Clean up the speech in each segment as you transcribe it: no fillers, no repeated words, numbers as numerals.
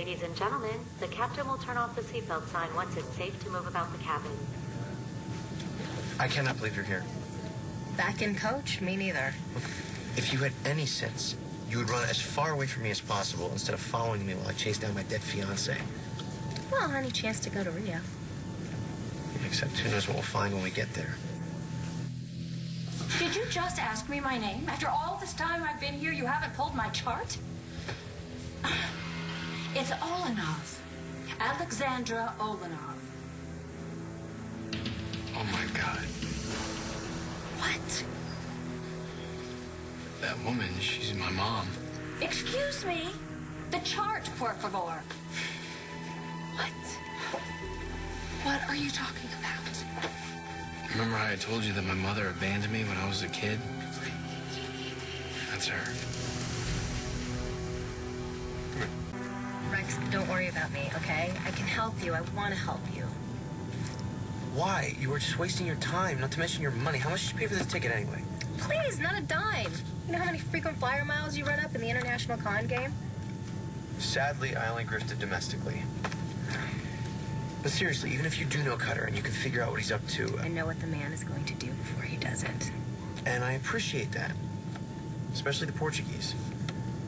Ladies and gentlemen, the captain will turn off the seatbelt sign once it's safe to move about the cabin. I cannot believe you're here. Back in coach? Me neither. If you had any sense, you would run as far away from me as possible instead of following me while I chase down my dead fiancé. Well, any chance to go to Rio. Except who knows what we'll find when we get there. Did you just ask me my name? After all this time I've been here, you haven't pulled my chart? It's Olenov. Alexandra Olenov. Oh, my God. What? That woman, she's my mom. Excuse me? The chart, por favor. What? What are you talking about? Remember how I told you that my mother abandoned me when I was a kid? That's her. Rex, don't worry about me, okay? I can help you. I want to help you. Why? You were just wasting your time, not to mention your money. How much did you pay for this ticket anyway? Please, not a dime. You know how many frequent flyer miles you run up in the international con game? Sadly, I only grifted domestically. But seriously, even if you do know Cutter and you can figure out what he's up to... I know what the man is going to do before he does it. And I appreciate that. Especially the Portuguese.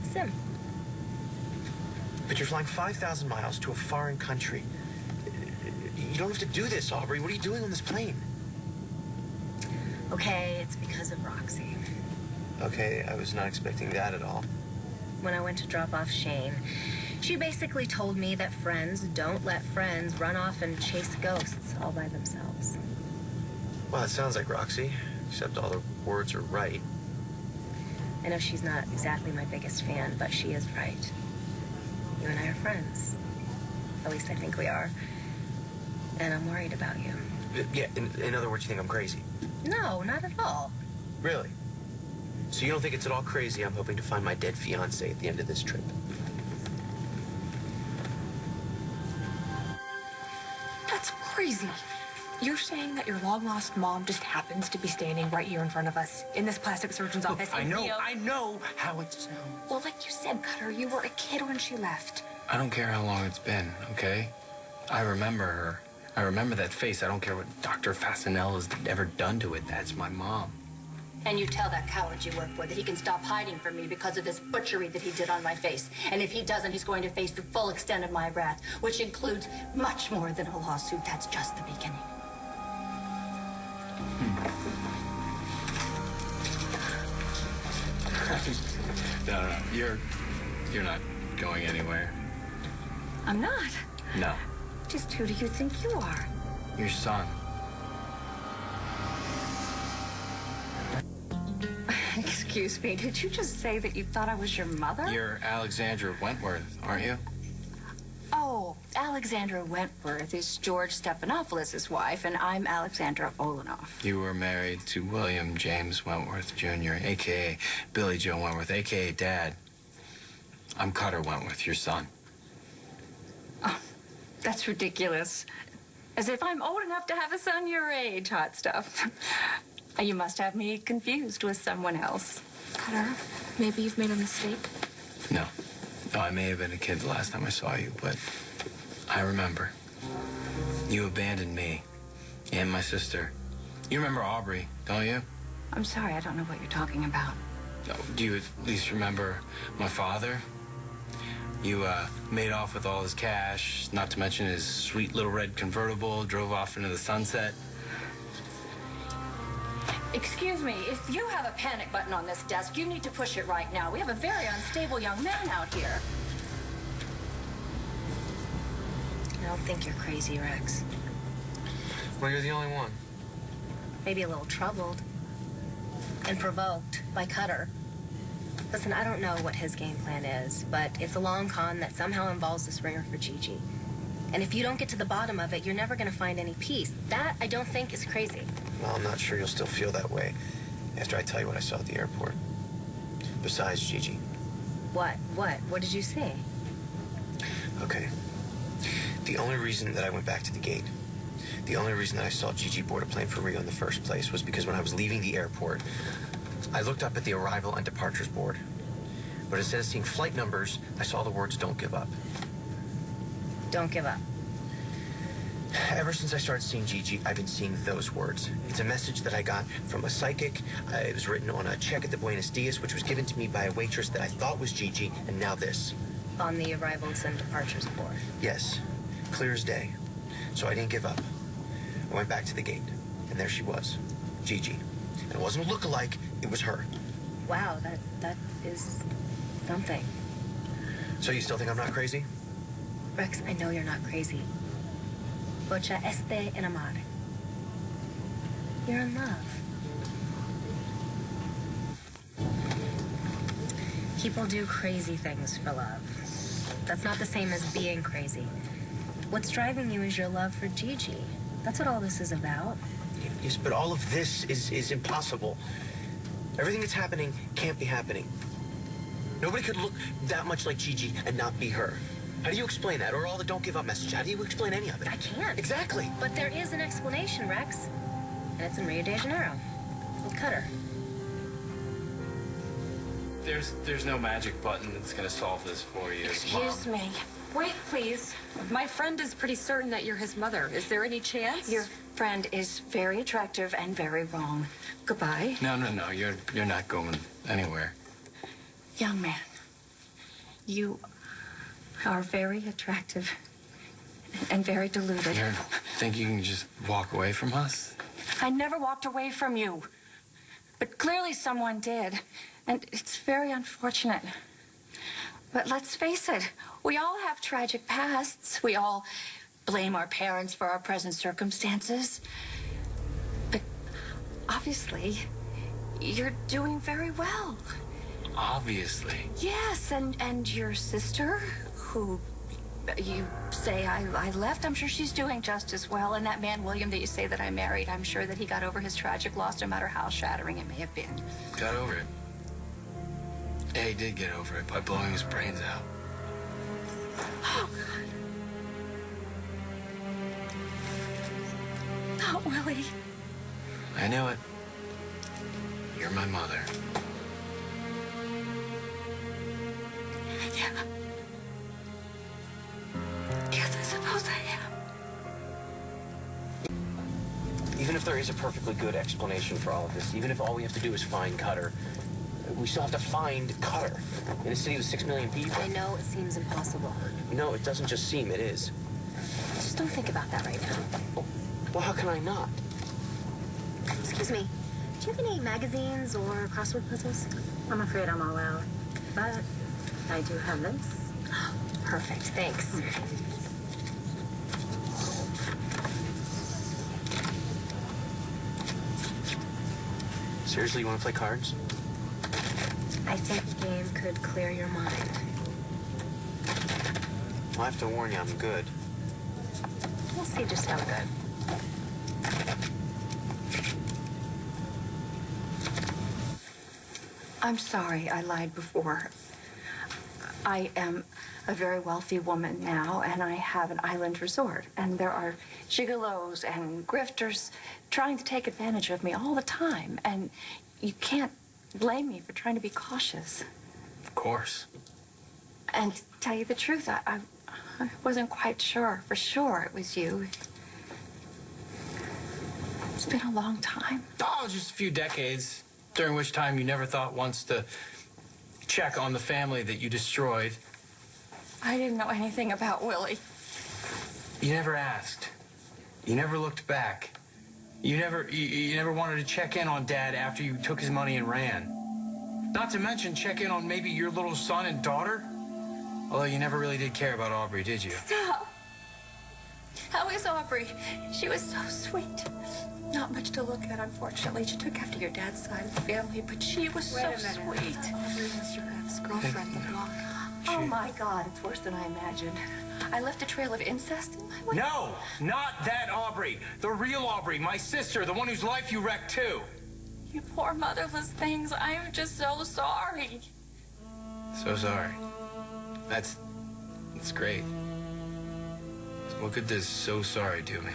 Sim. But you're flying 5,000 miles to a foreign country. You don't have to do this, Aubrey. What are you doing on this plane? Okay, it's because of Roxy. Okay, I was not expecting that at all. When I went to drop off Shane, she basically told me that friends don't let friends run off and chase ghosts all by themselves. Well, it sounds like Roxy, except all the words are right. I know she's not exactly my biggest fan, but she is right. You and I are friends. At least I think we are. And I'm worried about you. Yeah, in other words, you think I'm crazy? No, not at all. Really? So you don't think it's at all crazy I'm hoping to find my dead fiancé at the end of this trip? That's crazy. You're saying that your long-lost mom just happens to be standing right here in front of us in this plastic surgeon's office? I know how it sounds. Well, like you said, Cutter, you were a kid when she left. I don't care how long it's been, okay? I remember her. I remember that face. I don't care what Dr. Fasanel has ever done to it. That's my mom. And you tell that coward you work for that he can stop hiding from me because of this butchery that he did on my face. And if he doesn't, he's going to face the full extent of my wrath, which includes much more than a lawsuit. That's just the beginning. No, you're not going anywhere. I'm not. No. Just who do you think you are? Your son. Excuse me, did you just say that you thought I was your mother? You're Alexandra Wentworth, aren't you? Oh, Alexandra Wentworth is George Stephanopoulos' wife, and I'm Alexandra Olenov. You were married to William James Wentworth, Jr., a.k.a. Billy Joe Wentworth, a.k.a. Dad. I'm Cutter Wentworth, your son. Oh, that's ridiculous. As if I'm old enough to have a son your age, hot stuff. You must have me confused with someone else. Cutter, maybe you've made a mistake? No. No, I may have been a kid the last time I saw you, but I remember. You abandoned me and my sister. You remember Aubrey, don't you? I'm sorry, I don't know what you're talking about. Oh, do you at least remember my father? You made off with all his cash, not to mention his sweet little red convertible, drove off into the sunset. Excuse me, if you have a panic button on this desk, you need to push it right now. We have a very unstable young man out here. I don't think you're crazy, Rex. Well, you're the only one. Maybe a little troubled. And provoked by Cutter. Listen, I don't know what his game plan is, but it's a long con that somehow involves this ringer for Gigi. And if you don't get to the bottom of it, you're never going to find any peace. That, I don't think, is crazy. Well, I'm not sure you'll still feel that way after I tell you what I saw at the airport. Besides Gigi. What? What did you see? Okay. The only reason that I went back to the gate, the only reason that I saw Gigi board a plane for Rio in the first place was because when I was leaving the airport, I looked up at the arrival and departures board. But instead of seeing flight numbers, I saw the words, "Don't give up." Don't give up. Ever since I started seeing Gigi, I've been seeing those words. It's a message that I got from a psychic. It was written on a check at the Buenos Dias, which was given to me by a waitress that I thought was Gigi, and now this. On the arrivals and departures board. Yes, clear as day. So I didn't give up. I went back to the gate, and there she was, Gigi. And it wasn't a look-alike, it was her. Wow, that is something. So you still think I'm not crazy? Rex, I know you're not crazy. Bocha este enamorado. You're in love. People do crazy things for love. That's not the same as being crazy. What's driving you is your love for Gigi. That's what all this is about. Yes, but all of this is impossible. Everything that's happening can't be happening. Nobody could look that much like Gigi and not be her. How do you explain that? Or all the don't give up message? How do you explain any of it? I can't. Exactly. But there is an explanation, Rex. And it's in Rio de Janeiro. With Cutter. There's no magic button that's gonna solve this for you, Excuse Mom. me. Wait, please. My friend is pretty certain that you're his mother. Is there any chance? Your friend is very attractive and very wrong. Goodbye. No. You're not going anywhere. Young man, you are very attractive and very deluded. You think you can just walk away from us? I never walked away from you. But clearly someone did. And it's very unfortunate. But let's face it, we all have tragic pasts. We all blame our parents for our present circumstances. But obviously, you're doing very well. Obviously. Yes, and your sister, who you say I left, I'm sure she's doing just as well. And that man, William, that you say that I married, I'm sure that he got over his tragic loss, no matter how shattering it may have been. Got over it. Yeah, he did get over it by blowing his brains out. Oh, God. Not Willie. I knew it. You're my mother. Yeah. Yes, I suppose I am. Even if there is a perfectly good explanation for all of this, even if all we have to do is find Cutter, we still have to find Cutter in a city with 6 million people. I know it seems impossible. No, it doesn't just seem, it is. Just don't think about that right now. Well, how can I not? Excuse me. Do you have any magazines or crossword puzzles? I'm afraid I'm all out. But I do have this. Oh, perfect. Thanks. Seriously, you want to play cards? I think the game could clear your mind. Well, I have to warn you, I'm good. We'll see just how good. I'm sorry I lied before. I am a very wealthy woman now, and I have an island resort. And there are gigolos and grifters trying to take advantage of me all the time. And you can't blame me for trying to be cautious. Of course. And to tell you the truth, I wasn't quite sure for sure it was you. It's been a long time. Oh, just a few decades, during which time you never thought once to check on the family that you destroyed. I didn't know anything about Willie. You never asked. You never looked back. You never wanted to check in on Dad after you took his money and ran. Not to mention check in on maybe your little son and daughter. Although you never really did care about Aubrey, did you? Stop. How is Aubrey? She was so sweet. Not much to look at, unfortunately. She took after your dad's side of the family, but she was so sweet. Aubrey was your ex-girlfriend, the block. Oh, my God, it's worse than I imagined. I left a trail of incest in my wake. No, not that Aubrey. The real Aubrey, my sister, the one whose life you wrecked too. You poor motherless things. I am just so sorry. So sorry. That's great. What could this so sorry do me?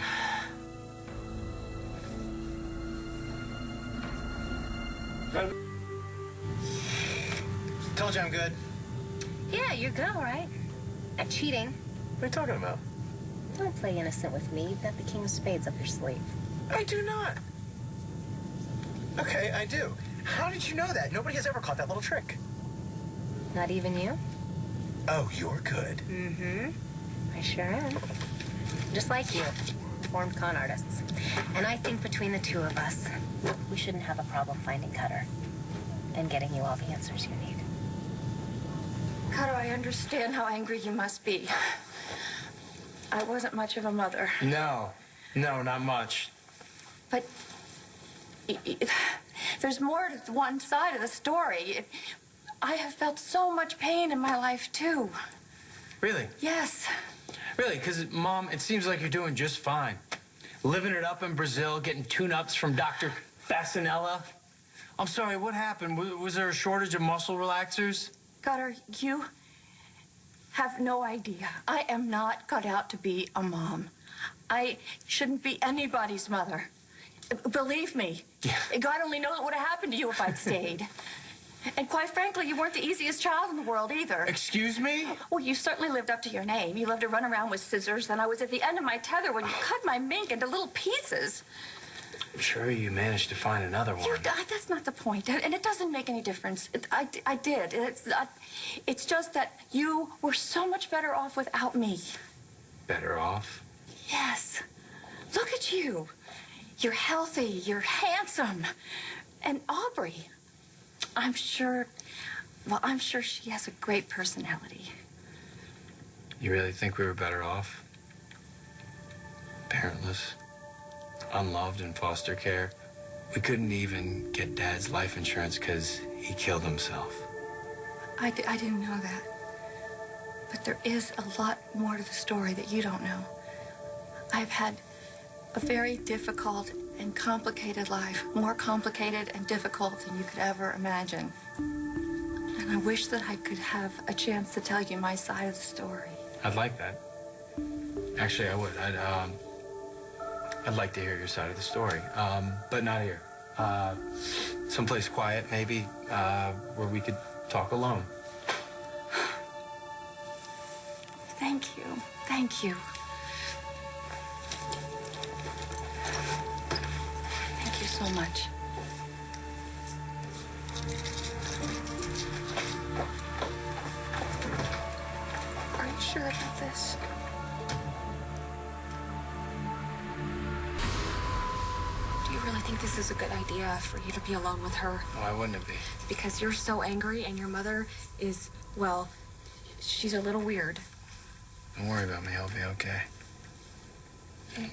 Told you I'm good. Yeah, you're good, all right. At cheating. What are you talking about? Don't play innocent with me. You've got the king of spades up your sleeve. I do not. Okay, I do. How did you know that? Nobody has ever caught that little trick. Not even you? Oh, you're good. Mm-hmm. I sure am. Just like you, formed con artists. And I think between the two of us, we shouldn't have a problem finding Cutter and getting you all the answers you need. Cutter, I understand how angry you must be. I wasn't much of a mother. No, not much. But there's more to one side of the story. I have felt so much pain in my life, too. Really? Yes. Really? Because, Mom, it seems like you're doing just fine. Living it up in Brazil, getting tune-ups from Dr. Fasanella. I'm sorry, what happened? Was there a shortage of muscle relaxers? Cutter, you have no idea. I am not cut out to be a mom. I shouldn't be anybody's mother. Believe me. Yeah. God only knows what would have happened to you if I'd stayed. And quite frankly, you weren't the easiest child in the world either. Excuse me? Well, you certainly lived up to your name. You loved to run around with scissors, and I was at the end of my tether when you cut my mink into little pieces. I'm sure you managed to find another one. That's not the point, and it doesn't make any difference. I did. It's just that you were so much better off without me. Better off? Yes. Look at you. You're healthy. You're handsome. And Aubrey, I'm sure she has a great personality. You really think we were better off? Parentless, unloved in foster care. We couldn't even get Dad's life insurance because he killed himself. I didn't know that. But there is a lot more to the story that you don't know. I've had a very difficult and complicated life, more complicated and difficult than you could ever imagine. And I wish that I could have a chance to tell you my side of the story. I'd like that. Actually, I would. I'd like to hear your side of the story, but not here. Someplace quiet, maybe, where we could talk alone. Thank you. Thank you. Thank you so much. Are you sure about this? Do you really think this is a good idea for you to be alone with her? Why wouldn't it be? Because you're so angry and your mother is, well, she's a little weird. Don't worry about me. I'll be okay. Okay.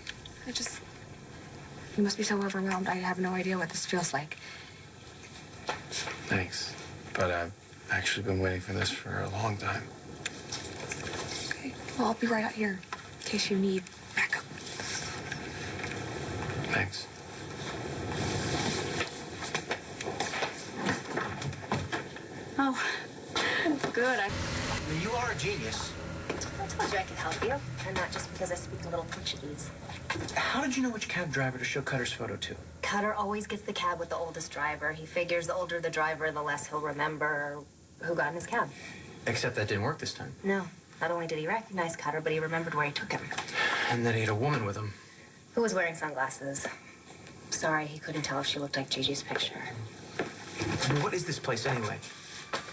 You must be so overwhelmed. I have no idea what this feels like. Thanks. But I've actually been waiting for this for a long time. Okay. Well, I'll be right out here in case you need backup. Thanks. Oh, good. You are a genius. I told you I could help you, and not just because I speak a little Portuguese. How did you know which cab driver to show Cutter's photo to? Cutter always gets the cab with the oldest driver. He figures the older the driver, the less he'll remember who got in his cab. Except that didn't work this time. No, not only did he recognize Cutter, but he remembered where he took him. And then he had a woman with him. Who was wearing sunglasses. Sorry, he couldn't tell if she looked like Gigi's picture. What is this place anyway?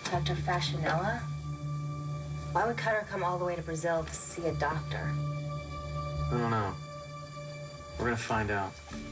Dr. Fasanella? Why would Cutter come all the way to Brazil to see a doctor? I don't know. We're gonna find out.